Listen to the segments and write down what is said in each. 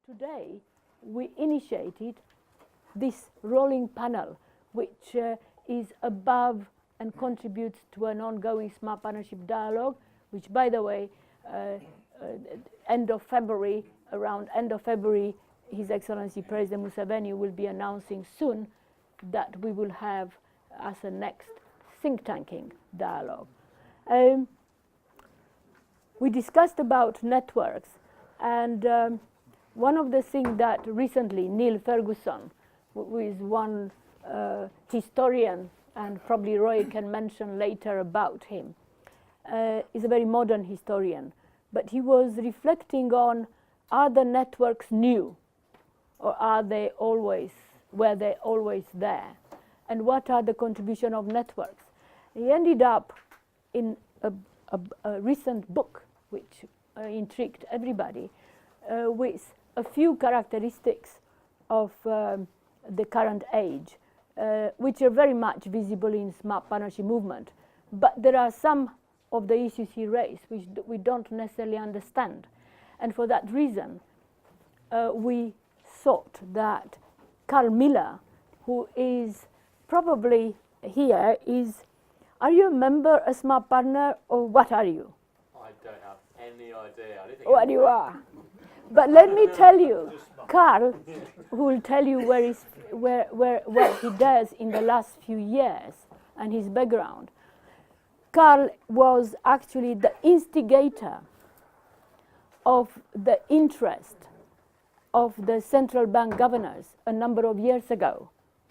today we initiated this rolling panel, which is above and contributes to an ongoing Smart Partnership dialogue, which, by the way, around end of February, His Excellency President Museveni will be announcing soon that we will have as a next think tanking dialogue. We discussed about networks, and one of the things that recently Neil Ferguson, who is one historian, and probably Roy can mention later about him, is a very modern historian, but he was reflecting on, are the networks new, or are they always, were they always there? And what are the contribution of networks? He ended up in a recent book, which intrigued everybody, with a few characteristics of the current age, which are very much visible in Smart Partnership movement. But there are some of the issues he raised which we don't necessarily understand. And for that reason, we thought that Carl Miller, who is probably here, are you a member, a Smart Partner, or what are you? I don't have any idea. I don't think What you are. But let me tell you, Carl, who will tell you what he does in the last few years and his background. Carl was actually the instigator of the interest of the central bank governors a number of years ago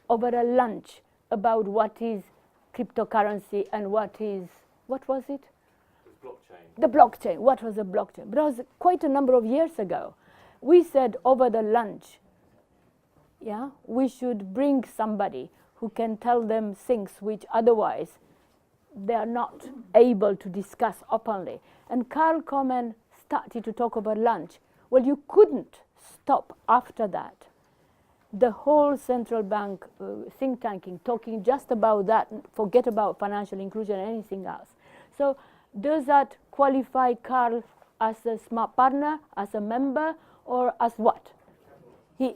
over a lunch about what is cryptocurrency and what was it? Blockchain. The blockchain. What was a blockchain? But it was quite a number of years ago. We said over the lunch, we should bring somebody who can tell them things which otherwise they are not able to discuss openly. And Carl Coman started to talk about lunch. Well, you couldn't stop after that. The whole central bank think tanking, talking just about that, forget about financial inclusion and anything else. So does that qualify Carl as a Smart Partner, as a member, or as what?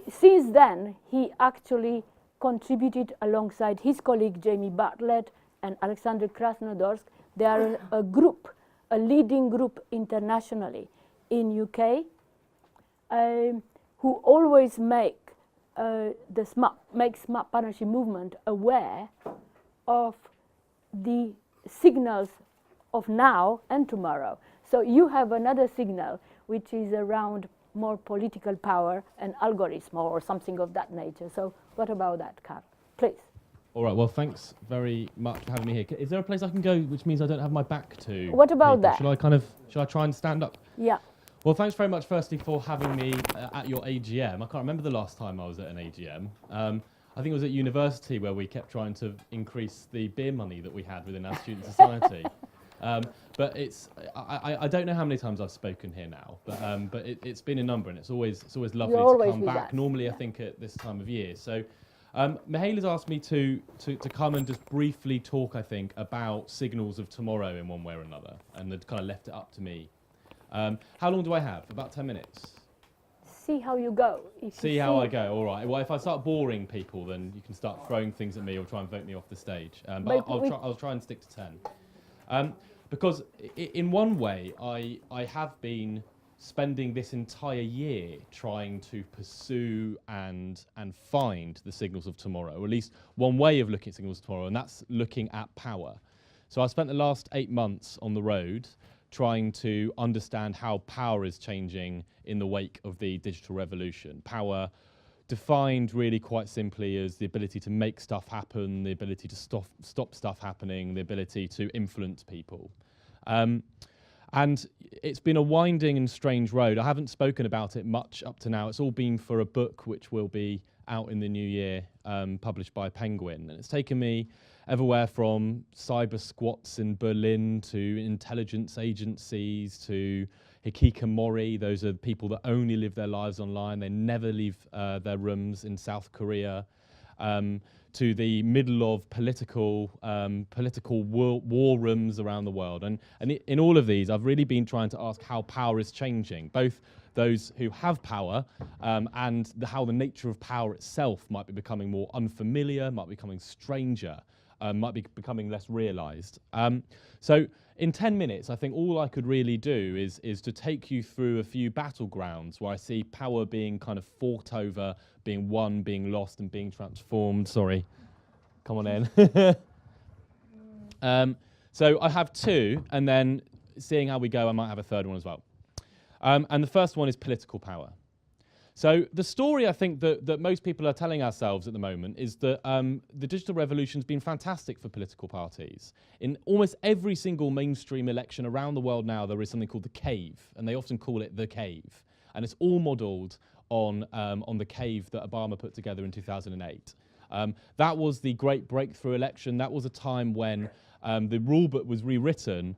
Since then, he actually contributed alongside his colleague Jamie Bartlett and Alexander Krasnodorsk. They are a group, a leading group internationally in UK, who always make Smart Partnership movement aware of the signals of now and tomorrow. So you have another signal which is around more political power and algorithm or something of that nature. So what about that, Carl? Please. All right, well, thanks very much for having me here. Is there a place I can go which means I don't have my back to? What about that? Should I try and stand up? Yeah. Well, thanks very much, firstly, for having me at your AGM. I can't remember the last time I was at an AGM. I think it was at university where we kept trying to increase the beer money that we had within our student society. But I don't know how many times I've spoken here now, but it's been a number, and it's always lovely to come back. Normally, I think at this time of year. So, Mihail has asked me to come and just briefly talk, I think, about signals of tomorrow in one way or another, and they've kind of left it up to me. How long do I have? About 10 minutes. See how you go. See how I go. All right. Well, if I start boring people, then you can start throwing things at me or try and vote me off the stage. But I'll try and stick to 10. Because in one way, I have been spending this entire year trying to pursue and find the signals of tomorrow, or at least one way of looking at signals of tomorrow, and that's looking at power. So I spent the last 8 months on the road trying to understand how power is changing in the wake of the digital revolution. Power defined really quite simply as the ability to make stuff happen, the ability to stop stuff happening, the ability to influence people. And it's been a winding and strange road. I haven't spoken about it much up to now. It's all been for a book which will be out in the new year, published by Penguin. And it's taken me everywhere from cyber squats in Berlin to intelligence agencies to hikikomori. Those are people that only live their lives online. They never leave their rooms in South Korea. to the middle of political war rooms around the world. And in all of these, I've really been trying to ask how power is changing, both those who have power and how the nature of power itself might be becoming more unfamiliar, might be becoming stranger, might be becoming less realised. So in 10 minutes, I think all I could really do is to take you through a few battlegrounds where I see power being kind of fought over, being won, being lost, and being transformed. Sorry, come on in. So I have two, and then seeing how we go, I might have a third one as well. And the first one is political power. So the story I think that most people are telling ourselves at the moment is that the digital revolution's been fantastic for political parties. In almost every single mainstream election around the world now, there is something called the cave, and they often call it the cave. And it's all modelled on the cave that Obama put together in 2008. That was the great breakthrough election. That was a time when the rule book was rewritten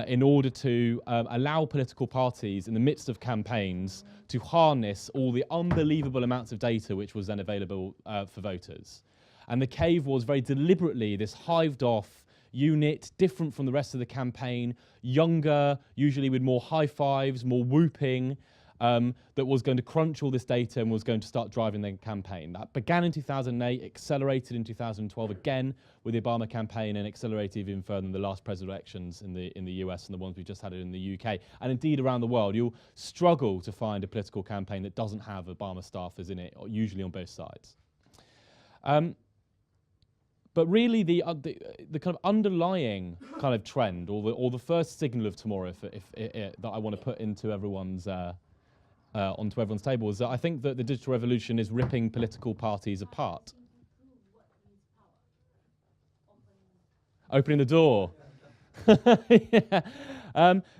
in order to allow political parties in the midst of campaigns to harness all the unbelievable amounts of data which was then available for voters. And the cave was very deliberately this hived off unit, different from the rest of the campaign, younger, usually with more high fives, more whooping, that was going to crunch all this data and was going to start driving their campaign. That began in 2008, accelerated in 2012 again with the Obama campaign, and accelerated even further in the last presidential elections in the US and the ones we just had in the UK. And indeed around the world, you'll struggle to find a political campaign that doesn't have Obama staffers in it, or usually on both sides. But really, the kind of underlying kind of trend, or the first signal of tomorrow, that I want to put into everyone's onto everyone's table, is that I think that the digital revolution is ripping political parties apart. Opening the door. Yeah.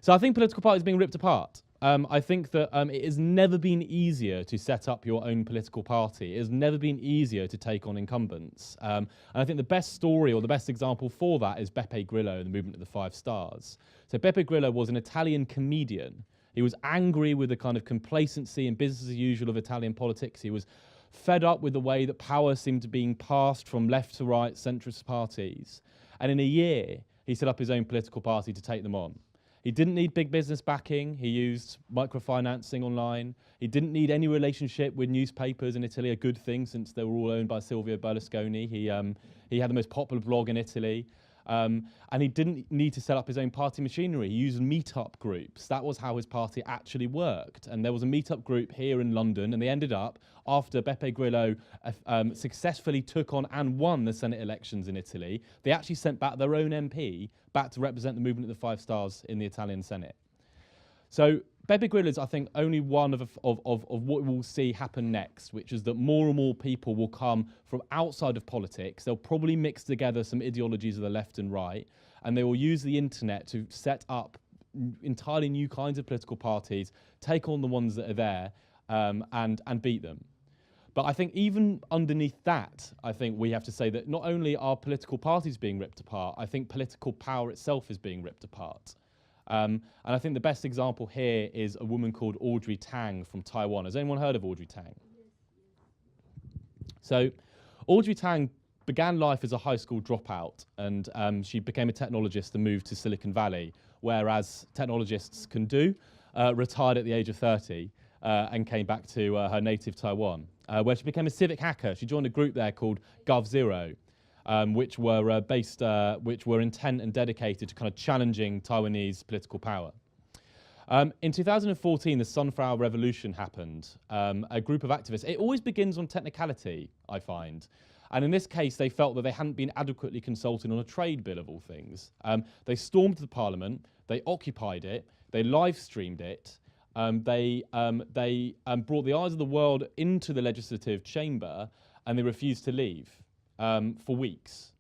So I think political parties are being ripped apart. I think that it has never been easier to set up your own political party. It has never been easier to take on incumbents. And I think the best story, or the best example for that, is Beppe Grillo and the movement of the 5 stars. So Beppe Grillo was an Italian comedian. He was angry with the kind of complacency and business as usual of Italian politics. He was fed up with the way that power seemed to be being passed from left to right centrist parties. And in a year, he set up his own political party to take them on. He didn't need big business backing. He used microfinancing online. He didn't need any relationship with newspapers in Italy, a good thing since they were all owned by Silvio Berlusconi. He had the most popular blog in Italy. And he didn't need to set up his own party machinery. He used meetup groups. That was how his party actually worked. And there was a meetup group here in London, and they ended up, after Beppe Grillo successfully took on and won the Senate elections in Italy, they actually sent back their own MP back to represent the movement of the 5 stars in the Italian Senate. So Beppe Grillo is, I think, only one of what we'll see happen next, which is that more and more people will come from outside of politics. They'll probably mix together some ideologies of the left and right, and they will use the internet to set up entirely new kinds of political parties, take on the ones that are there, and beat them. But I think even underneath that, I think we have to say that not only are political parties being ripped apart, I think political power itself is being ripped apart. And I think the best example here is a woman called Audrey Tang from Taiwan. Has anyone heard of Audrey Tang? So Audrey Tang began life as a high school dropout, and she became a technologist and moved to Silicon Valley, whereas technologists can do, retired at the age of 30 and came back to her native Taiwan, where she became a civic hacker. She joined a group there called GovZero, which were intent and dedicated to kind of challenging Taiwanese political power. In 2014, the Sunflower Revolution happened. A group of activists, it always begins on technicality, I find. And in this case, they felt that they hadn't been adequately consulted on a trade bill, of all things. They stormed the parliament, they occupied it, they live streamed it, they brought the eyes of the world into the legislative chamber, and they refused to leave. For weeks.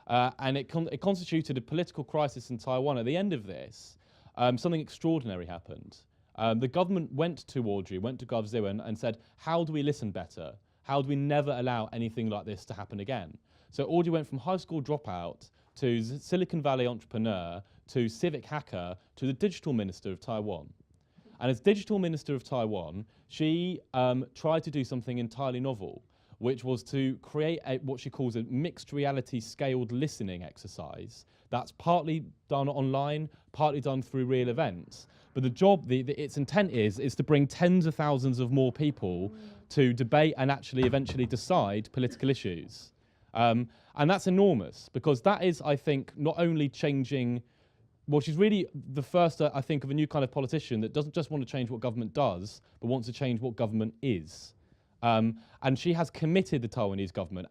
And it constituted a political crisis in Taiwan. At the end of this, something extraordinary happened. The government went to Audrey, went to GovZero and said, how do we listen better? How do we never allow anything like this to happen again? So Audrey went from high school dropout to Silicon Valley entrepreneur to civic hacker to the digital minister of Taiwan. And as digital minister of Taiwan, she tried to do something entirely novel, which was to create what she calls a mixed reality scaled listening exercise that's partly done online, partly done through real events. But the job, its intent is to bring tens of thousands of more people to debate and actually eventually decide political issues. And that's enormous, because that is, I think, not only changing, well, she's really the first, I think, of a new kind of politician that doesn't just want to change what government does, but wants to change what government is. And she has committed the Taiwanese government,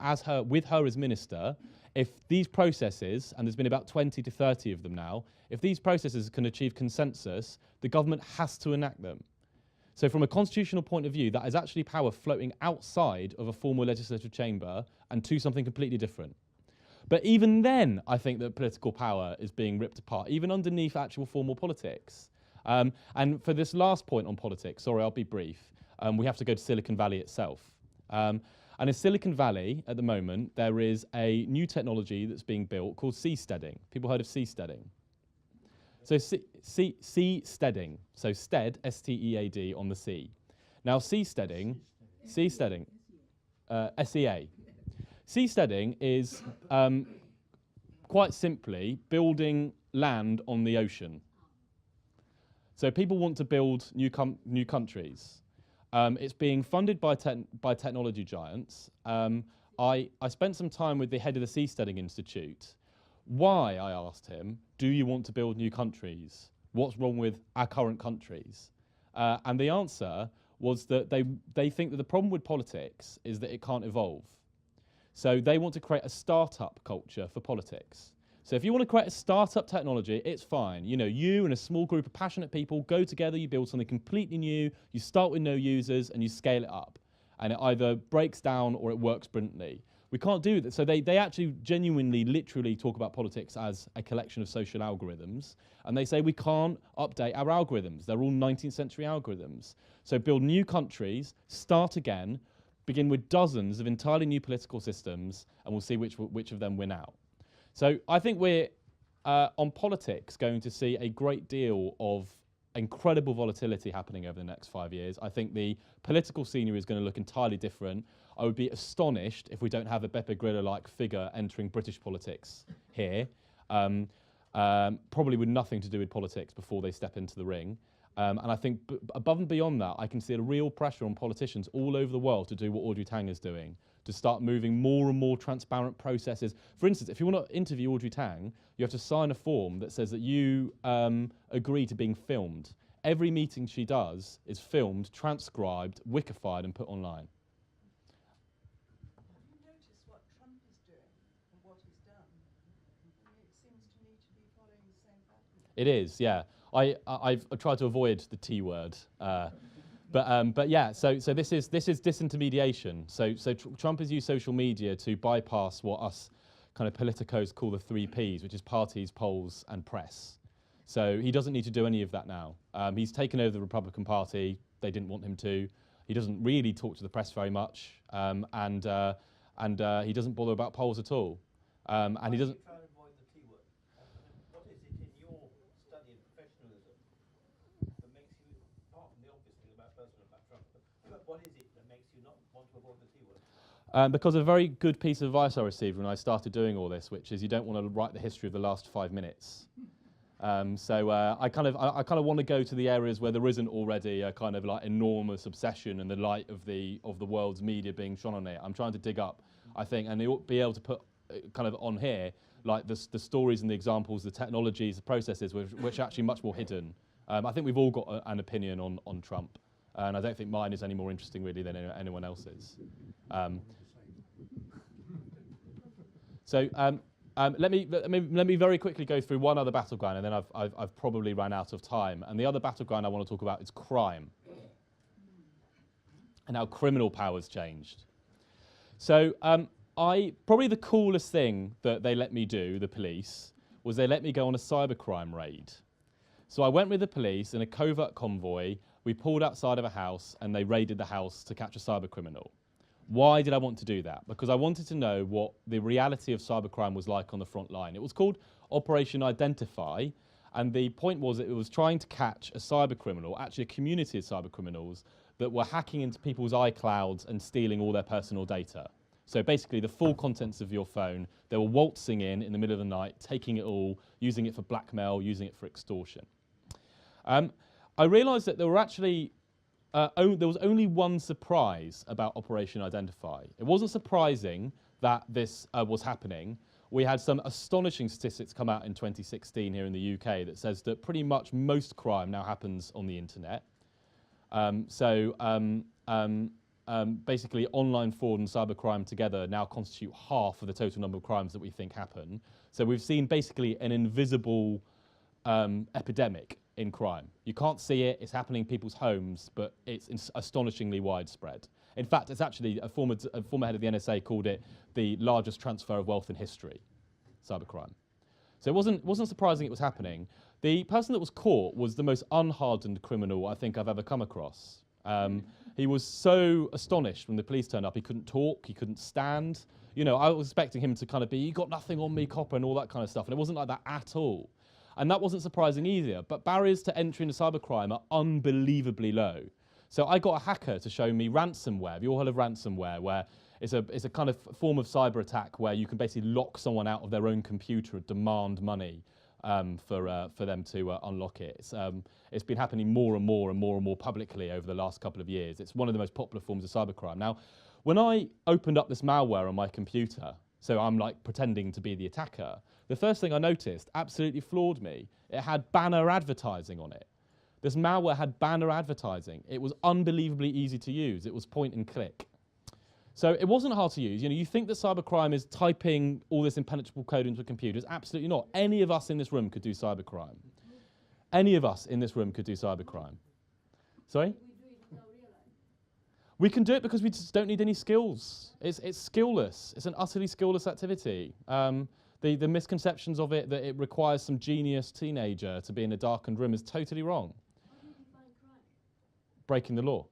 with her as minister, if these processes, and there's been about 20 to 30 of them now, if these processes can achieve consensus, the government has to enact them. So from a constitutional point of view, that is actually power floating outside of a formal legislative chamber and to something completely different. But even then, I think that political power is being ripped apart, even underneath actual formal politics. And for this last point on politics, sorry, I'll be brief, we have to go to Silicon Valley itself. And in Silicon Valley, at the moment, there is a new technology that's being built called seasteading. People heard of seasteading? So seasteading, so stead, S-T-E-A-D, on the sea. Now seasteading, S-E-A. Seasteading is quite simply building land on the ocean. So people want to build new countries. It's being funded by technology giants. I spent some time with the head of the Seasteading Institute. Why, I asked him, do you want to build new countries? What's wrong with our current countries? And the answer was that they think that the problem with politics is that it can't evolve. So they want to create a startup culture for politics. So if you want to create a startup technology, it's fine. You know, you and a small group of passionate people go together, you build something completely new, you start with no users and you scale it up. And it either breaks down or it works brilliantly. We can't do that. So they actually genuinely, literally talk about politics as a collection of social algorithms. And they say we can't update our algorithms. They're all 19th century algorithms. So build new countries, start again, begin with dozens of entirely new political systems, and we'll see which of them win out. So I think we're, on politics, going to see a great deal of incredible volatility happening over the next 5 years. I think the political scenery is going to look entirely different. I would be astonished if we don't have a Beppe Grillo-like figure entering British politics here, probably with nothing to do with politics before they step into the ring. And I think above and beyond that, I can see a real pressure on politicians all over the world to do what Audrey Tang is doing, to start moving more and more transparent processes. For instance, if you want to interview Audrey Tang, you have to sign a form that says that you agree to being filmed. Every meeting she does is filmed, transcribed, wikify and put online. Have you noticed what Trump is doing and what he's done? I mean, it seems to me to be following the same pattern. It is, yeah. I've tried to avoid the T word. But yeah, so this is disintermediation. So Trump has used social media to bypass what us kind of politicos call the 3 Ps, which is parties, polls, and press. So he doesn't need to do any of that now. He's taken over the Republican Party. They didn't want him to. He doesn't really talk to the press very much, and he doesn't bother about polls at all. And he doesn't. What is it that makes you not want to avoid the T word? Because a very good piece of advice I received when I started doing all this, which is you don't want to write the history of the last 5 minutes. So I kind of want to go to the areas where there isn't already a kind of like enormous obsession and the light of the world's media being shone on it. I'm trying to dig up, I think, and they ought to be able to put kind of on here like the stories and the examples, the technologies, the processes, which are actually much more hidden. I think we've all got an opinion on Trump. And I don't think mine is any more interesting, really, than anyone else's. Let me very quickly go through one other battleground, and then I've probably run out of time. And the other battleground I want to talk about is crime, and how criminal power's changed. So probably the coolest thing that they let me do, the police, was they let me go on a cybercrime raid. So I went with the police in a covert convoy. We pulled outside of a house and they raided the house to catch a cyber criminal. Why did I want to do that? Because I wanted to know what the reality of cybercrime was like on the front line. It was called Operation Identify, and the point was that it was trying to catch a cyber criminal, actually a community of cyber criminals, that were hacking into people's iClouds and stealing all their personal data. So basically the full contents of your phone, they were waltzing in the middle of the night, taking it all, using it for blackmail, using it for extortion. I realised that there were actually, there was only one surprise about Operation Identify. It wasn't surprising that this was happening. We had some astonishing statistics come out in 2016 here in the UK that says that pretty much most crime now happens on the internet. Basically online fraud and cybercrime together now constitute half of the total number of crimes that we think happen. So we've seen basically an invisible epidemic in crime. You can't see it, it's happening in people's homes, but it's astonishingly widespread. In fact, it's actually a former head of the NSA called it the largest transfer of wealth in history, cybercrime. So it wasn't surprising it was happening. The person that was caught was the most unhardened criminal I think I've ever come across. He was so astonished when the police turned up. He couldn't talk, he couldn't stand. You know, I was expecting him to kind of be, "You got nothing on me, copper," and all that kind of stuff. And it wasn't like that at all. And that wasn't surprising either. But barriers to entry into cybercrime are unbelievably low. So I got a hacker to show me ransomware. Have you all heard of ransomware? Where it's a kind of form of cyber attack where you can basically lock someone out of their own computer and demand money for them to unlock it. It's been happening more and more publicly over the last couple of years. It's one of the most popular forms of cybercrime. Now, when I opened up this malware on my computer, so I'm like pretending to be the attacker, the first thing I noticed absolutely floored me. It had banner advertising on it. This malware had banner advertising. It was unbelievably easy to use. It was point and click. So it wasn't hard to use. You know, you think that cybercrime is typing all this impenetrable code into computers. Absolutely not. Any of us in this room could do cybercrime. Any of us in this room could do cybercrime. Sorry? We can do it because we just don't need any skills. It's skillless. It's an utterly skillless activity. The misconceptions of it, that it requires some genius teenager to be in a darkened room, is totally wrong. How do you define crime? Breaking the law.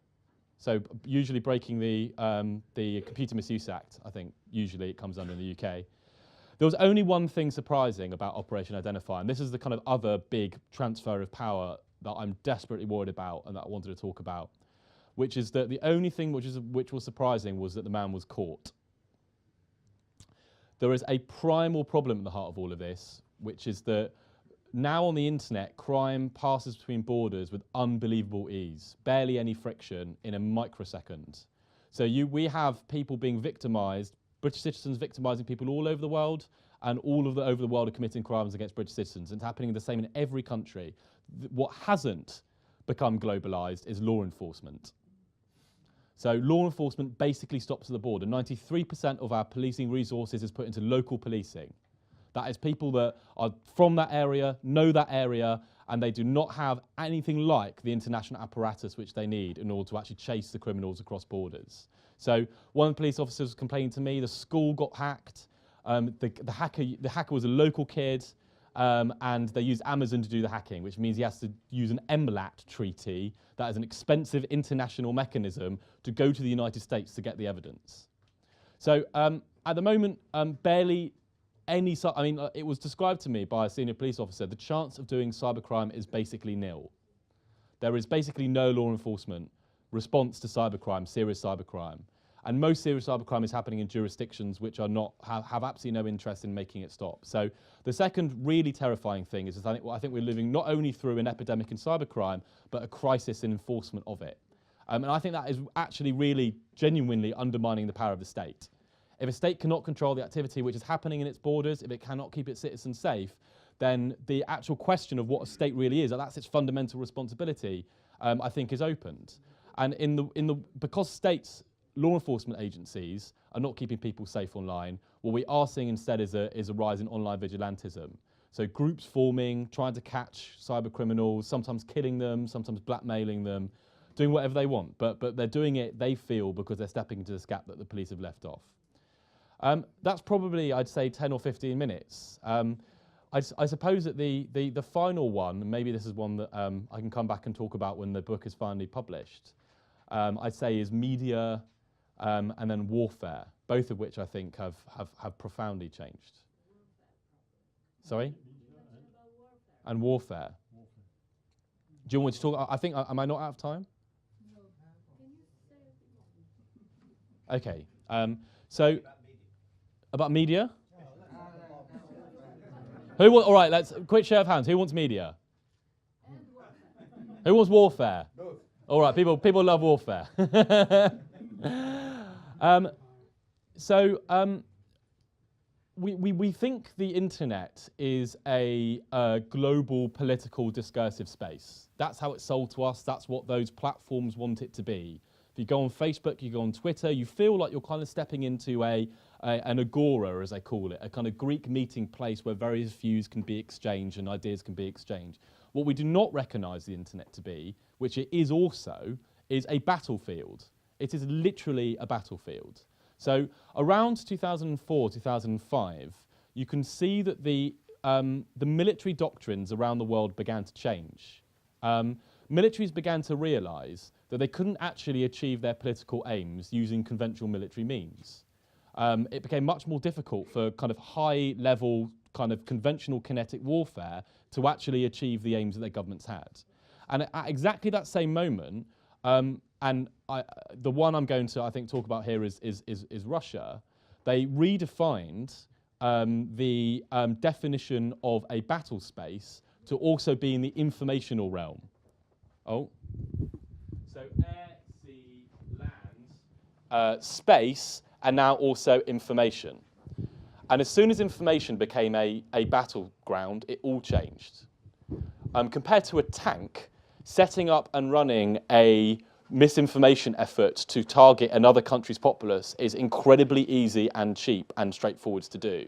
So usually breaking the Computer Misuse Act, I think usually it comes under in the UK. There was only one thing surprising about Operation Identify, and this is the kind of other big transfer of power that I'm desperately worried about and that I wanted to talk about, which is that the only thing which was surprising was that the man was caught. There is a primal problem at the heart of all of this, which is that now on the internet, crime passes between borders with unbelievable ease, barely any friction in a microsecond. So we have people being victimised, British citizens victimising people all over the world, and all of over the world are committing crimes against British citizens. It's happening the same in every country. What hasn't become globalised is law enforcement. So law enforcement basically stops at the border. 93% of our policing resources is put into local policing. That is people that are from that area, know that area, and they do not have anything like the international apparatus which they need in order to actually chase the criminals across borders. So one of the police officers was complaining to me, the school got hacked, the hacker was a local kid, and they used Amazon to do the hacking, which means he has to use an MLAT treaty, that is an expensive international mechanism, to go to the United States to get the evidence. So at the moment, barely any, it was described to me by a senior police officer, the chance of doing cybercrime is basically nil. There is basically no law enforcement response to cybercrime, serious cybercrime. And most serious cybercrime is happening in jurisdictions which are not, have absolutely no interest in making it stop. So the second really terrifying thing is that I think we're living not only through an epidemic in cybercrime, but a crisis in enforcement of it. And I think that is actually really genuinely undermining the power of the state. If a state cannot control the activity which is happening in its borders, if it cannot keep its citizens safe, then the actual question of what a state really is, that's its fundamental responsibility, I think is opened. And because states, law enforcement agencies are not keeping people safe online, what we are seeing instead is a rise in online vigilantism. So groups forming, trying to catch cyber criminals, sometimes killing them, sometimes blackmailing them, doing whatever they want. But they're doing it, they feel, because they're stepping into this gap that the police have left off. That's probably, I'd say, 10 or 15 minutes. I suppose that the final one, maybe this is one that I can come back and talk about when the book is finally published, I'd say is media and then warfare, both of which I think have profoundly changed. Sorry? And warfare. Do you want me to talk? I think, am I not out of time? Okay. So about media. All right. Let's quick show of hands. Who wants media? Who wants warfare? All right. People love warfare. We think the internet is a global political discursive space. That's how it's sold to us. That's what those platforms want it to be. If you go on Facebook, you go on Twitter, you feel like you're kind of stepping into an agora, as they call it, a kind of Greek meeting place where various views can be exchanged and ideas can be exchanged. What we do not recognise the internet to be, which it is also, is a battlefield. It is literally a battlefield. So around 2004, 2005, you can see that the military doctrines around the world began to change. Militaries began to realise that they couldn't actually achieve their political aims using conventional military means. It became much more difficult for kind of high-level, kind of conventional kinetic warfare to actually achieve the aims that their governments had. And at exactly that same moment, the one I'm going to, I think, talk about here is Russia. They redefined the definition of a battle space to also be in the informational realm. Oh. So air, sea, land, space, and now also information. And as soon as information became a battleground, it all changed. Compared to a tank, setting up and running a misinformation effort to target another country's populace is incredibly easy and cheap and straightforward to do.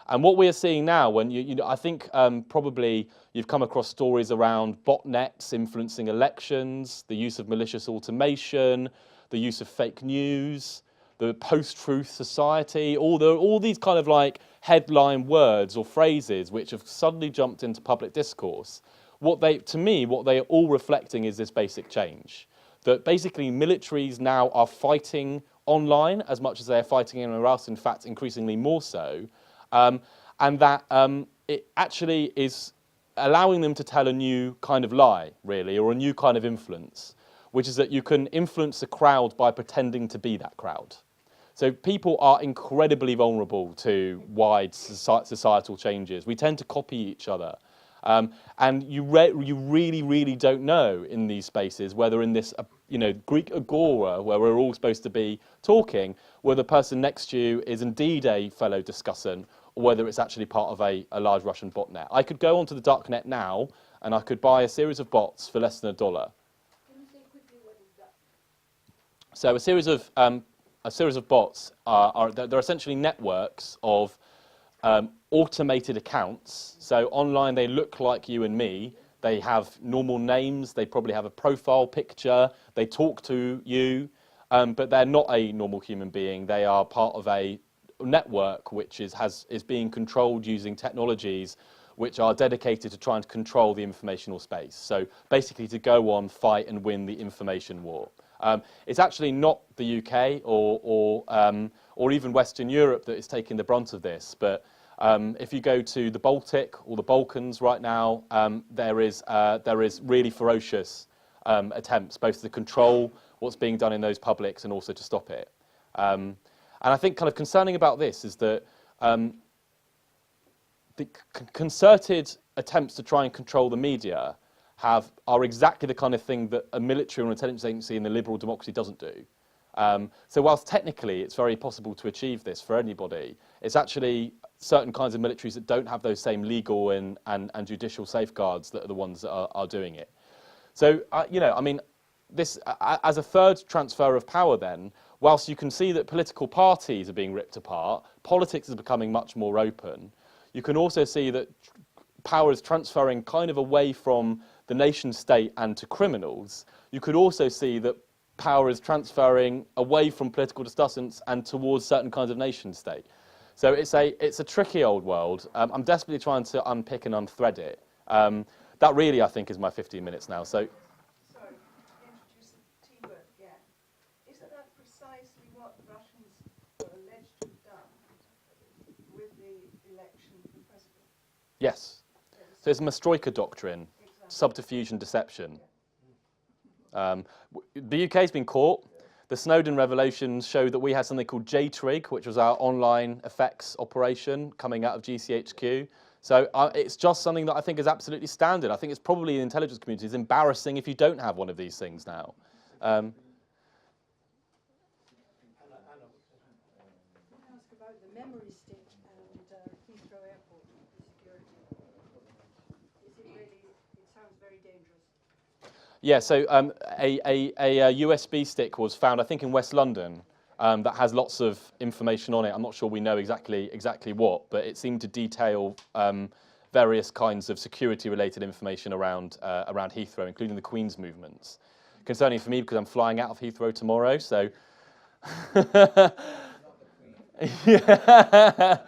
And what we are seeing now, when I think probably you've come across stories around botnets influencing elections, the use of malicious automation, the use of fake news, the post-truth society, all these kind of like headline words or phrases which have suddenly jumped into public discourse. To me, what they are all reflecting is this basic change. That basically militaries now are fighting online as much as they are fighting anywhere else, in fact, increasingly more so. And that it actually is allowing them to tell a new kind of lie, really, or a new kind of influence, which is that you can influence a crowd by pretending to be that crowd. So people are incredibly vulnerable to wide societal changes. We tend to copy each other. And you really, really don't know in these spaces whether in this Greek agora where we're all supposed to be talking, whether the person next to you is indeed a fellow discussant or whether it's actually part of a large Russian botnet. I could go onto the darknet now and I could buy a series of bots for less than $1. Can you say quickly what is that? So a series of bots they're essentially networks of automated accounts. So online they look like you and me. They have normal names. They probably have a profile picture. They talk to you, but they're not a normal human being. They are part of a network which is being controlled using technologies which are dedicated to trying to control the informational space. So basically to go on, fight and win the information war. It's actually not the UK or even Western Europe that is taking the brunt of this, but if you go to the Baltic or the Balkans right now, there is really ferocious attempts both to control what's being done in those publics and also to stop it. And I think kind of concerning about this is that the concerted attempts to try and control the media are exactly the kind of thing that a military or intelligence agency in the liberal democracy doesn't do. So whilst technically it's very possible to achieve this for anybody, it's actually certain kinds of militaries that don't have those same legal and judicial safeguards that are the ones that are doing it. So, this as a third transfer of power then, whilst you can see that political parties are being ripped apart, politics is becoming much more open, you can also see that power is transferring kind of away from the nation state and to criminals. You could also see that power is transferring away from political discussants and towards certain kinds of nation state. So it's a tricky old world. I'm desperately trying to unpick and unthread it. That really, I think, is my 15 minutes now. So, Sorry, introduce a T-word again. Isn't that precisely what the Russians are alleged to have done with the election for president? yes. So it's Mastroika doctrine, subterfuge and deception. The UK's been caught. the Snowden revelations show that we had something called JTRIG, which was our online effects operation coming out of GCHQ. So it's just something that I think is absolutely standard. I think it's probably in the intelligence community. It's embarrassing if you don't have one of these things now. Can I ask about the memory stick and Heathrow Airport security? Is it really, it sounds very dangerous. Yeah, so a USB stick was found, I think, in West London that has lots of information on it. I'm not sure we know exactly what, but it seemed to detail various kinds of security-related information around Heathrow, including the Queen's movements. Concerning for me because I'm flying out of Heathrow tomorrow, so. Yeah.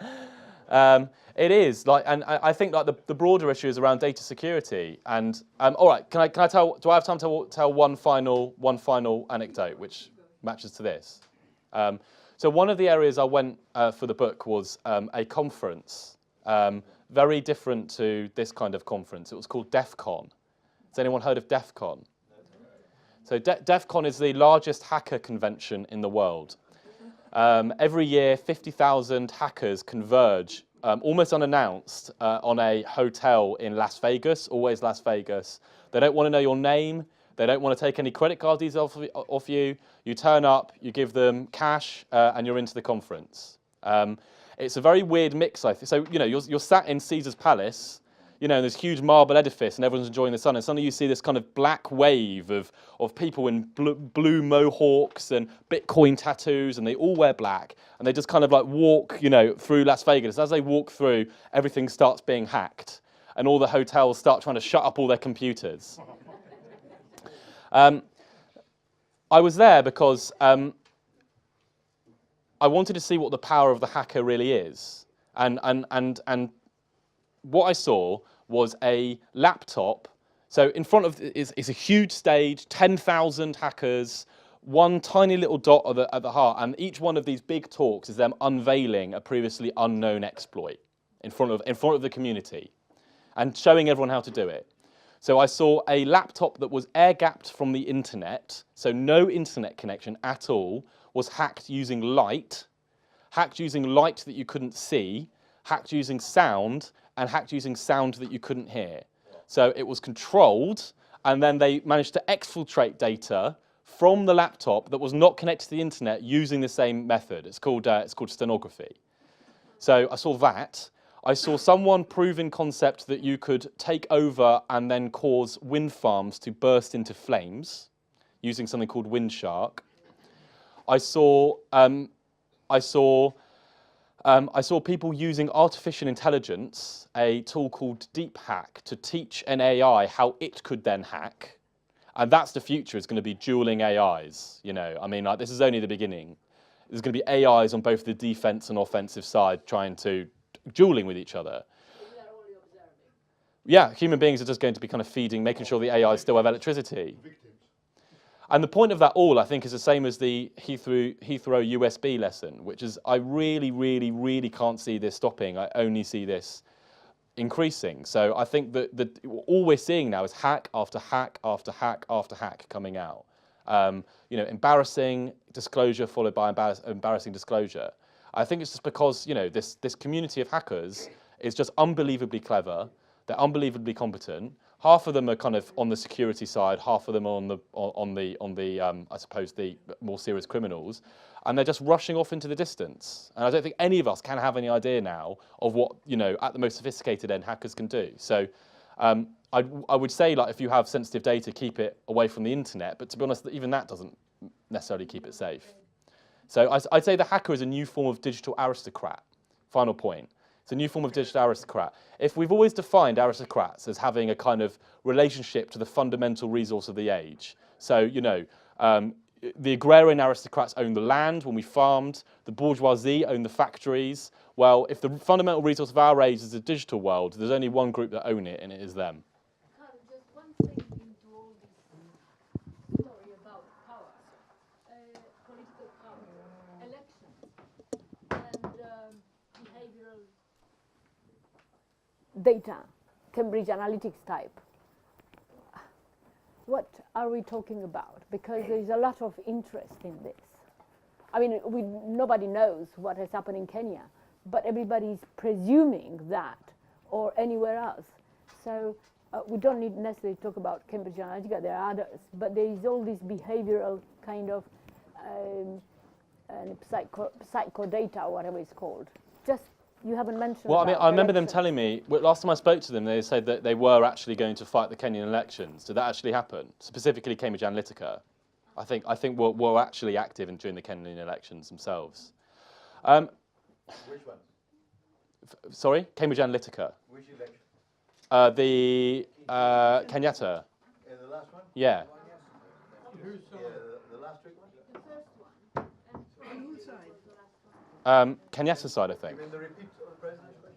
It is and I think like the broader issue is around data security. And all right, can I tell? Do I have time to tell one final anecdote which matches to this? So one of the areas I went for the book was a conference, very different to this kind of conference. It was called DEF CON. Has anyone heard of DEF CON? So DEF CON is the largest hacker convention in the world. Every year, 50,000 hackers converge, almost unannounced, on a hotel in Las Vegas, always Las Vegas. They don't want to know your name. They don't want to take any credit card details off you. You turn up, you give them cash, and you're into the conference. It's a very weird mix, I think. So, you know, you're sat in Caesar's Palace, you know, in this huge marble edifice, and everyone's enjoying the sun, and suddenly you see this kind of black wave of people in blue mohawks and Bitcoin tattoos, and they all wear black, and they just kind of like walk, you know, through Las Vegas. As they walk through, everything starts being hacked, and all the hotels start trying to shut up all their computers. I was there because I wanted to see what the power of the hacker really is, and what I saw was a laptop. So in front of is a huge stage, 10,000 hackers, one tiny little dot at the heart, and each one of these big talks is them unveiling a previously unknown exploit in front of the community, and showing everyone how to do it. So I saw a laptop that was air-gapped from the internet, so no internet connection at all, was hacked using light that you couldn't see, hacked using sound, and hacked using sound that you couldn't hear. So it was controlled, and then they managed to exfiltrate data from the laptop that was not connected to the internet using the same method. It's called stenography. So I saw that. I saw someone prove in concept that you could take over and then cause wind farms to burst into flames using something called Windshark. I saw people using artificial intelligence, a tool called DeepHack, to teach an AI how it could then hack. And that's the future. It's going to be dueling AIs. You know, I mean, like, this is only the beginning. There's going to be AIs on both the defense and offensive side trying to dueling with each other. We are only observing. Yeah, human beings are just going to be kind of feeding, making sure the AIs still have electricity. And the point of that all, I think, is the same as the Heathrow USB lesson, which is I really, really, really can't see this stopping. I only see this increasing. So I think that all we're seeing now is hack after hack after hack after hack coming out. You know, embarrassing disclosure followed by embarrassing disclosure. I think it's just because, you know, this community of hackers is just unbelievably clever. They're unbelievably competent. Half of them are kind of on the security side, half of them are on the I suppose the more serious criminals, and they're just rushing off into the distance. And I don't think any of us can have any idea now of what, you know, at the most sophisticated end hackers can do. So I would say, like, if you have sensitive data, keep it away from the internet. But to be honest, even that doesn't necessarily keep it safe. So I'd say the hacker is a new form of digital aristocrat. Final point. It's a new form of digital aristocrat. If we've always defined aristocrats as having a kind of relationship to the fundamental resource of the age, so, you know, the agrarian aristocrats owned the land when we farmed, the bourgeoisie owned the factories. Well, if the fundamental resource of our age is the digital world, there's only one group that own it, and it is them. Carl, just one thing into all this story about power, political power, elections, and behavioral data, Cambridge Analytics type. what are we talking about? Because there's a lot of interest in this. I mean, nobody knows what has happened in Kenya, but everybody's presuming that, or anywhere else. So we don't need necessarily to talk about Cambridge Analytica, there are others, but there is all this behavioral kind of psycho data, or whatever it's called. Just, you haven't mentioned. Well, I mean, I remember them elections. telling me, last time I spoke to them, they said that they were actually going to fight the Kenyan elections. Did that actually happen? Specifically Cambridge Analytica. I think were actually active during the Kenyan elections themselves. Which one? Sorry? Cambridge Analytica. Which election? The Kenyatta. The last one? Yeah. The last week one? On whose side? Kenyatta side, I You think. mean the repeat of the presidential?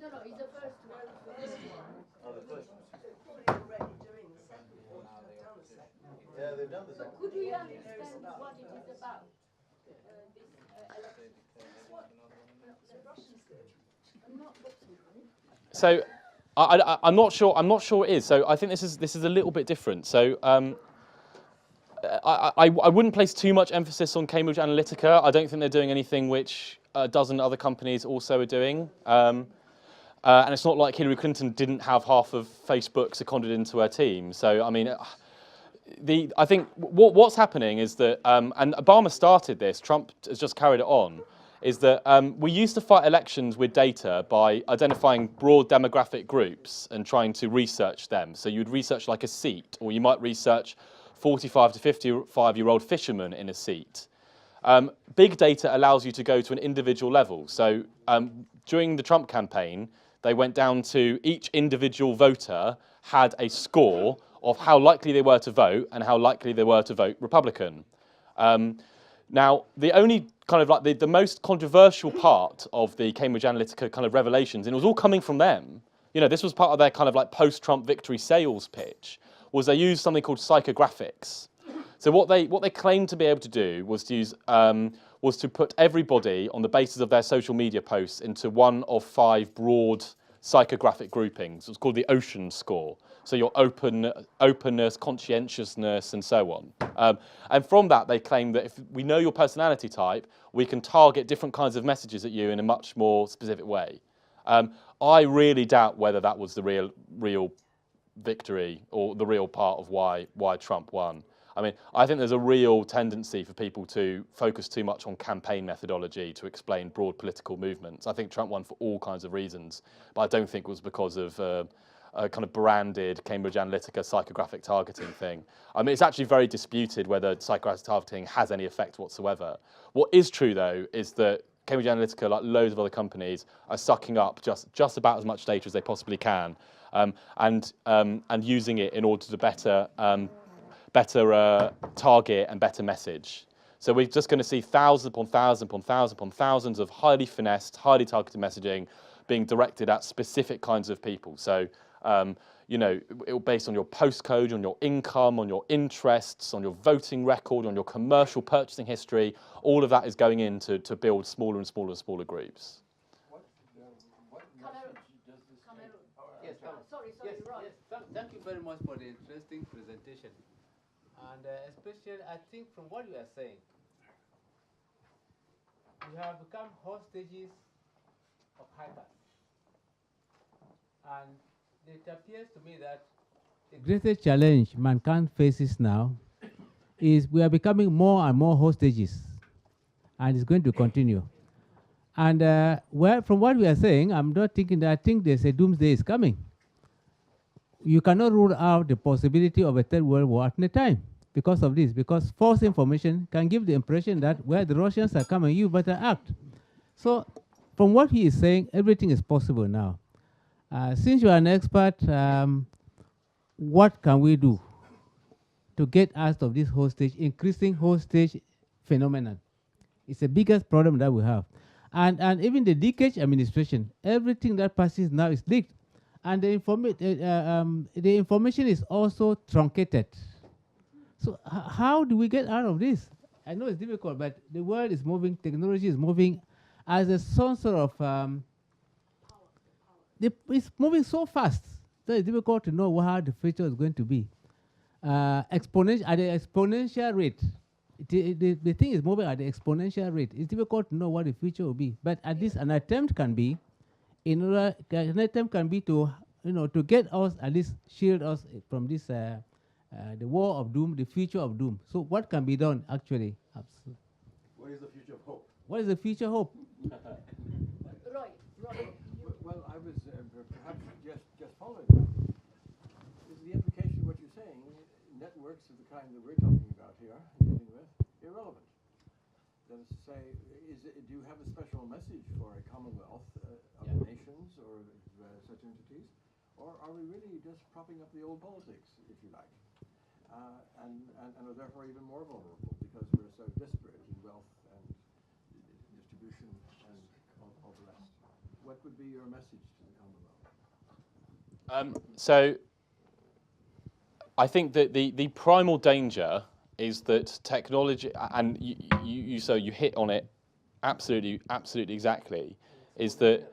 No, it's the first one. Oh, the first one. Probably already doing the second one, have done the second one. Yeah, they've done the second. Could we understand what it is about, this election? So, I'm not sure. I'm not sure it is. So, I think this is a little bit different. So, I wouldn't place too much emphasis on Cambridge Analytica. I don't think they're doing anything which a dozen other companies also are doing. And it's not like Hillary Clinton didn't have half of Facebook seconded into her team. So, I mean, I think what's happening is that, and Obama started this, Trump has just carried it on, is that we used to fight elections with data by identifying broad demographic groups and trying to research them. So you'd research like a seat, or you might research 45 to 55-year-old fishermen in a seat. Big data allows you to go to an individual level. So during the Trump campaign, they went down to each individual voter had a score of how likely they were to vote and how likely they were to vote Republican. Now, the only kind of like the most controversial part of the Cambridge Analytica kind of revelations, and it was all coming from them, you know, this was part of their kind of like post-Trump victory sales pitch, was they used something called psychographics. So what they claimed to be able to do was to use was to put everybody on the basis of their social media posts into one of 5 broad psychographic groupings. It's called the Ocean score. So your openness, conscientiousness, and so on. And from that, they claim that if we know your personality type, we can target different kinds of messages at you in a much more specific way. I really doubt whether that was the real victory or the real part of why Trump won. I mean, I think there's a real tendency for people to focus too much on campaign methodology to explain broad political movements. I think Trump won for all kinds of reasons, but I don't think it was because of a kind of branded Cambridge Analytica psychographic targeting thing. I mean, it's actually very disputed whether psychographic targeting has any effect whatsoever. What is true, though, is that Cambridge Analytica, like loads of other companies, are sucking up just about as much data as they possibly can, and using it in order to better target and better message. So we're just going to see thousands upon thousands upon thousands upon thousands of highly finessed, highly targeted messaging being directed at specific kinds of people. So, you know, based on your postcode, on your income, on your interests, on your voting record, on your commercial purchasing history, all of that is going in to build smaller and smaller and smaller groups. Yes, thank you very much for the interesting presentation. And especially, I think from what you are saying, we have become hostages of hackers. And it appears to me that the greatest challenge mankind faces now is we are becoming more and more hostages, and it's going to continue. And from what we are saying, I'm not thinking that I think there's a doomsday is coming. You cannot rule out the possibility of a third world war at a time because of this, because false information can give the impression that where the Russians are coming, you better act. So from what he is saying, everything is possible now. Since you are an expert, what can we do to get out of this increasing hostage phenomenon? It's the biggest problem that we have. And even the leakage administration, everything that passes now is leaked. And the information is also truncated. So how do we get out of this? I know it's difficult, but the world is moving, technology is moving as a sort of, it's moving so fast that it's difficult to know how the future is going to be. exponential at the exponential rate. The thing is moving at the exponential rate. It's difficult to know what the future will be, but at least an attempt can be, to get us, at least shield us from this the war of doom, the future of doom. So what can be done actually? Absolutely. What is the future of hope? What is the future hope? Well, I was perhaps just following that. Is the implication of what you're saying, networks of the kind that we're talking about here, dealing with, irrelevant? That is to say, do you have a special message for a commonwealth of nations or such entities? Or are we really just propping up the old politics, if you like? And are therefore even more vulnerable because we're so disparate in wealth and distribution and all the rest. What would be your message to the Commonwealth? So I think that the primal danger is that technology, and you hit on it absolutely exactly, is that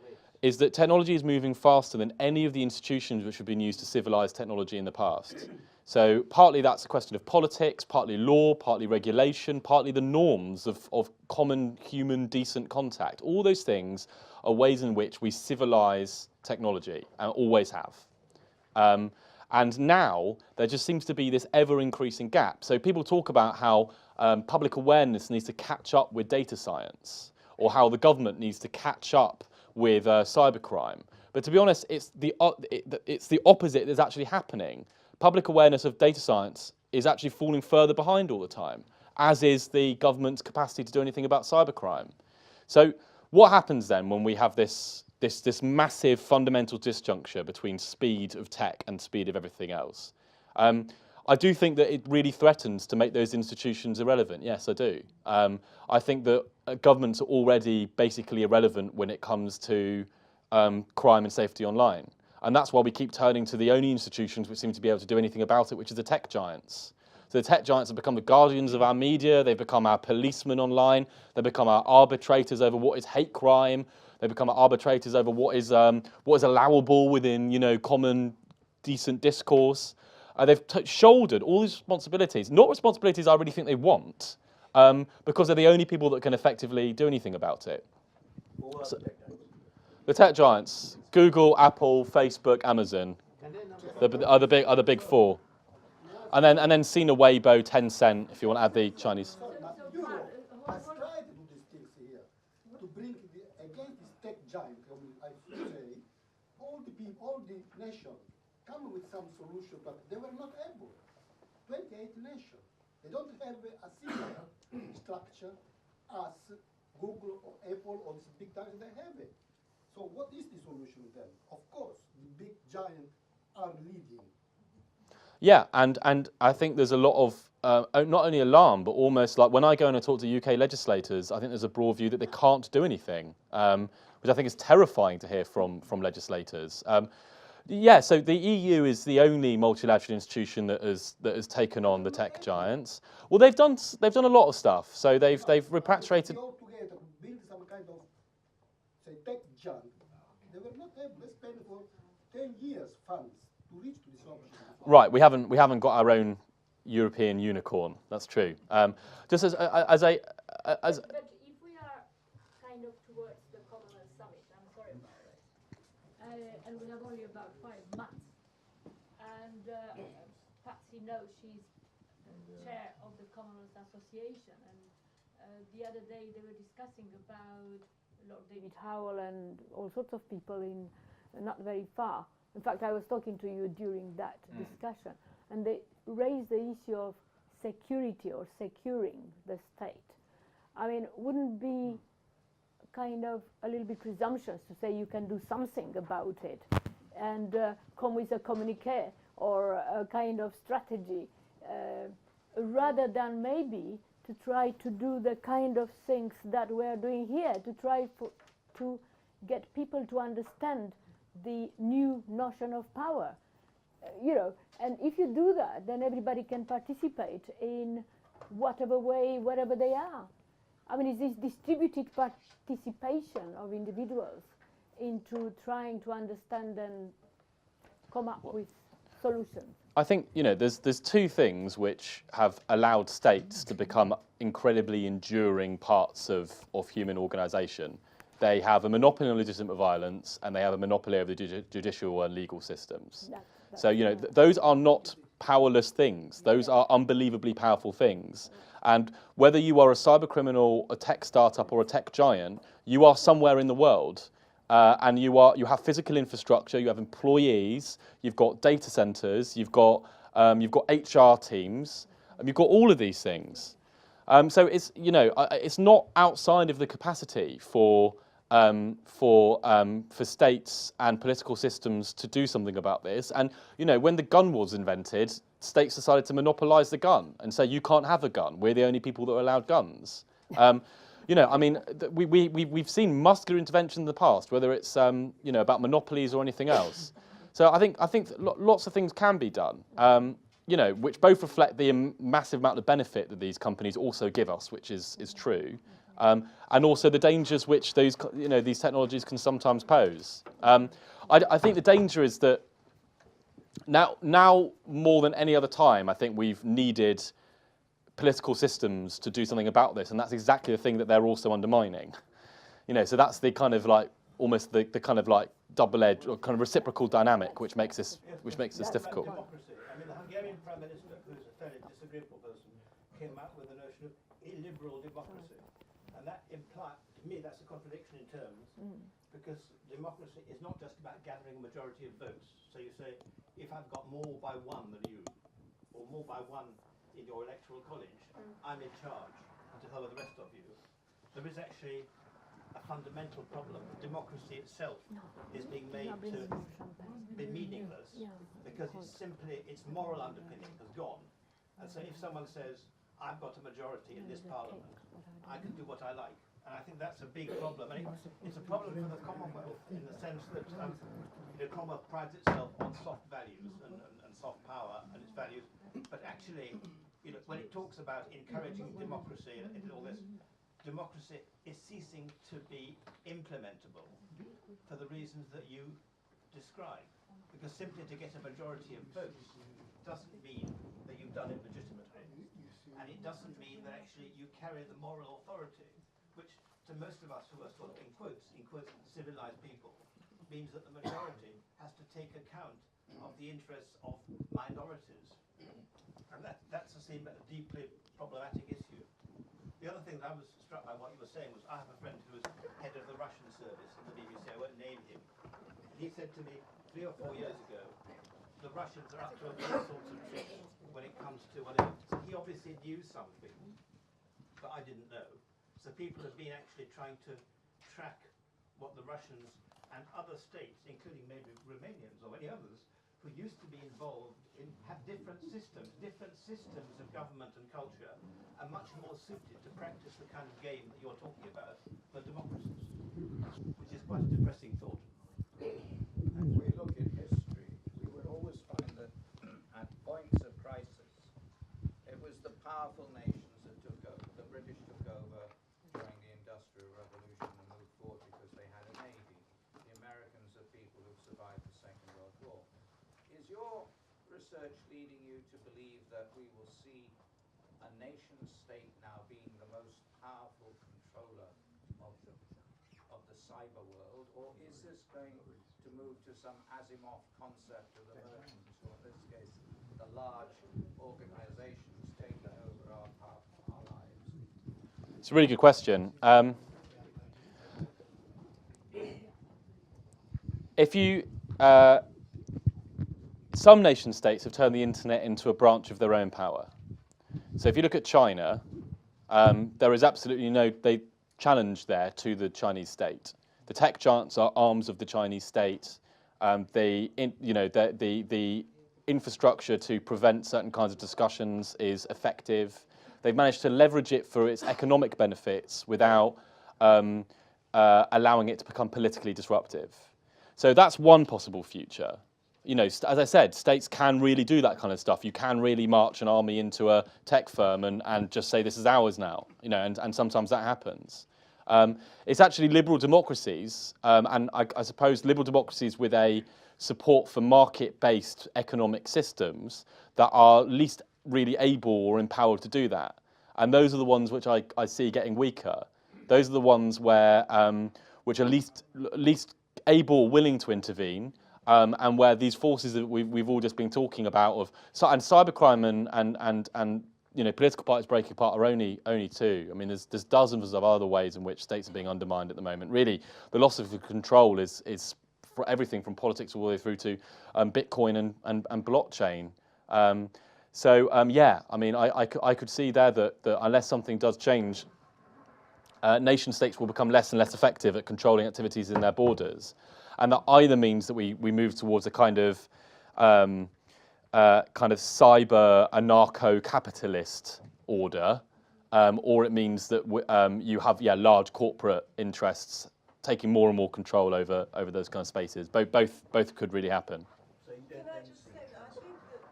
technology is moving faster than any of the institutions which have been used to civilize technology in the past. So partly that's a question of politics, partly law, partly regulation, partly the norms of common human decent contact. All those things are ways in which we civilize technology and always have. And now there just seems to be this ever-increasing gap. So people talk about how public awareness needs to catch up with data science, or how the government needs to catch up with cybercrime. But to be honest, it's the opposite that's actually happening. Public awareness of data science is actually falling further behind all the time, as is the government's capacity to do anything about cybercrime. So what happens then when we have this massive fundamental disjuncture between speed of tech and speed of everything else? I do think that it really threatens to make those institutions irrelevant. Yes, I do. I think that governments are already basically irrelevant when it comes to crime and safety online. And that's why we keep turning to the only institutions which seem to be able to do anything about it, which is the tech giants. So the tech giants have become the guardians of our media. They've become our policemen online. They've become our arbitrators over what is hate crime. They become our arbitrators over what is allowable within common decent discourse. They've shouldered all these responsibilities, not responsibilities I really think they want, because they're the only people that can effectively do anything about it. So, the tech giants: Google, Apple, Facebook, Amazon, are the big four, and then Sina Weibo, Tencent, if you want to add the Chinese. Europe has tried to do these things here to bring against this tech giant. I should say, all the nations come with some solution, but they were not able. 28 nations. They don't have a similar structure as Google or Apple or these big giants. They have it. So what is the solution then? Of course, the big giants are leading. Yeah, and I think there's a lot of, not only alarm, but almost like when I go and I talk to UK legislators, I think there's a broad view that they can't do anything, which I think is terrifying to hear from legislators. Yeah, so the EU is the only multilateral institution that has taken on the tech giants. Well, they've done a lot of stuff. So they've repatriated. Go together, build some kind of, say, tech giant. They were not able to spend for 10 years funds to reach to this option. Right, we haven't got our own European unicorn. That's true. Just as But if we are kind of towards the Commonwealth Summit, I'm sorry about it, and we have only about 5 months, and Patsy knows she's chair of the Commonwealth Association, and the other day they were discussing about Lord David Howell and all sorts of people in not very far. In fact, I was talking to you during that discussion, and they raised the issue of security or securing the state. I mean, wouldn't it be kind of a little bit presumptuous to say you can do something about it and come with a communique or a kind of strategy rather than maybe to try to do the kind of things that we're doing here, to try to get people to understand the new notion of power, and if you do that, then everybody can participate in whatever way, wherever they are. I mean, it's this distributed participation of individuals into trying to understand and come up with solutions? I think, you know, there's two things which have allowed states to become incredibly enduring parts of human organisation. They have a monopoly on legitimate violence, and they have a monopoly over the judicial and legal systems. So, you know, those are not powerless things. Those are unbelievably powerful things. And whether you are a cyber criminal, a tech startup, or a tech giant, you are somewhere in the world. And you have physical infrastructure, you have employees, you've got data centers, you've got HR teams, and you've got all of these things. So it's, you know, it's not outside of the capacity for states and political systems to do something about this. And, you know, when the gun was invented, states decided to monopolize the gun and say, you can't have a gun. We're the only people that are allowed guns. You know, I mean, we've seen muscular intervention in the past, whether it's, you know, about monopolies or anything else. So I think lots of things can be done, you know, which both reflect the massive amount of benefit that these companies also give us, which is true. And also the dangers which these technologies can sometimes pose. I think the danger is that now more than any other time, I think we've needed political systems to do something about this, and that's exactly the thing that they're also undermining. You know, so that's the kind of like almost the kind of like double-edged or kind of reciprocal dynamic which makes this difficult. Democracy. I mean, the Hungarian Prime Minister, who's a fairly disagreeable person, came out with the notion of illiberal democracy. And that implies, to me, that's a contradiction in terms, because democracy is not just about gathering a majority of votes. So you say, if I've got more by one than you, or more by one in your electoral college, I'm in charge, and to hell with the rest of you. There is actually a fundamental problem. Democracy itself is being made to be meaningless because its moral underpinning has gone. And so if someone says, I've got a majority in this parliament, I can do what I like. And I think that's a big problem. And it's a problem for the Commonwealth in the sense that the Commonwealth prides itself on soft values and soft power and its values. But actually, you know, when it talks about encouraging democracy and all this, democracy is ceasing to be implementable for the reasons that you describe. Because simply to get a majority of votes doesn't mean that you've done it legitimately. And it doesn't mean that actually you carry the moral authority, which to most of us who are sort of in quotes, civilized people, means that the majority has to take account of the interests of minorities. And that's a deeply problematic issue. The other thing that I was struck by what you were saying was, I have a friend who was head of the Russian service in the BBC, I won't name him. He said to me 3 or 4 years ago, the Russians are up to all sorts of tricks when it comes to whatever. So he obviously knew something, but I didn't know. So people have been actually trying to track what the Russians and other states, including maybe Romanians or any others, who used to be involved in, have different systems of government and culture, are much more suited to practice the kind of game that you're talking about for democracies, which is quite a depressing thought. As we look at history, we would always find that at points of crisis, it was the powerful nations that took over. The British took over during the Industrial Revolution and moved forward because they had a navy. The Americans are people who've survived the Second World War. Is your research leading you to believe that we will see a nation state now being the most powerful controller of the cyber world, or is this going to move to some Asimov concept of the merchants, or in this case, the large organizations taking over our lives? It's a really good question. If you some nation states have turned the internet into a branch of their own power. So if you look at China, there is absolutely no challenge there to the Chinese state. The tech giants are arms of the Chinese state. The infrastructure to prevent certain kinds of discussions is effective. They've managed to leverage it for its economic benefits without allowing it to become politically disruptive. So that's one possible future. You know, as I said, states can really do that kind of stuff. You can really march an army into a tech firm and just say, this is ours now, you know, and sometimes that happens. It's actually liberal democracies, and I suppose liberal democracies with a support for market-based economic systems that are least really able or empowered to do that. And those are the ones which I see getting weaker. Those are the ones where which are least able, willing to intervene, and where these forces that we've all just been talking about and cybercrime and political parties breaking apart are only two. I mean, there's dozens of other ways in which states are being undermined at the moment. Really, the loss of control is for everything from politics all the way through to Bitcoin and blockchain. Yeah, I mean, I could see there that unless something does change, nation states will become less and less effective at controlling activities in their borders, and that either means that we move towards a kind of cyber anarcho-capitalist order, or it means that you have large corporate interests taking more and more control over those kind of spaces. Both could really happen. Can I just say that I think that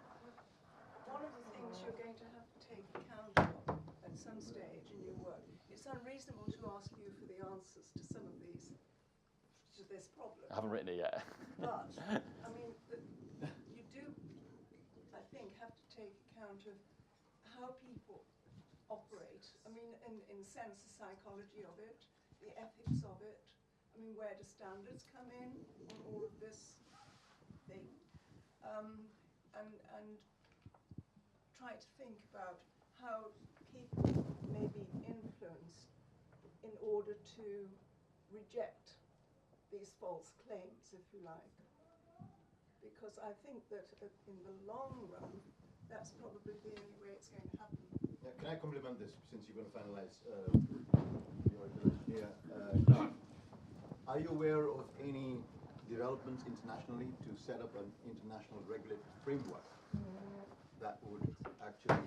one of the things you're going to have to take account of at some stage in your work, it's unreasonable to ask you for the answers to some of these, to this problem. I haven't written it yet. But, I mean, you do, I think, have to take account of how people operate. I mean, in the sense, the psychology of it, the ethics of it. I mean, where do standards come in on all of this thing? And try to think about how people may be influenced in order to reject these false claims, if you like. Because I think that in the long run, that's probably the only way it's going to happen. Yeah, can I compliment this, since you're going to finalize your intervention here? Are you aware of any developments internationally to set up an international regulatory framework that would actually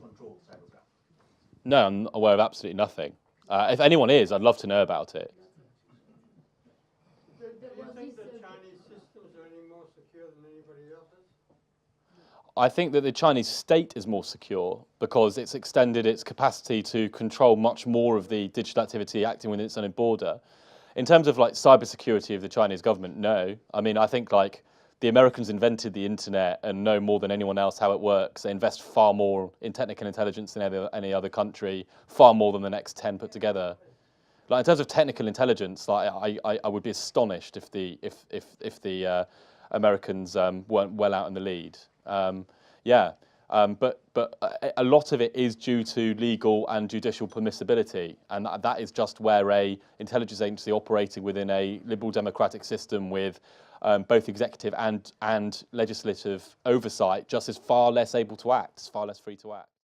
control cybercrime? No, I'm aware of absolutely nothing. If anyone is, I'd love to know about it. Do you think the Chinese systems are any more secure than anybody else's? I think that the Chinese state is more secure because it's extended its capacity to control much more of the digital activity acting within its own border. In terms of cybersecurity of the Chinese government, no. I mean, I think the Americans invented the internet and know more than anyone else how it works. They invest far more in technical intelligence than any other country, far more than the next 10 put together. In terms of technical intelligence, I would be astonished if the Americans weren't well out in the lead. But a lot of it is due to legal and judicial permissibility, and that is just where a intelligence agency operating within a liberal democratic system with both executive and legislative oversight just is far less able to act, is far less free to act.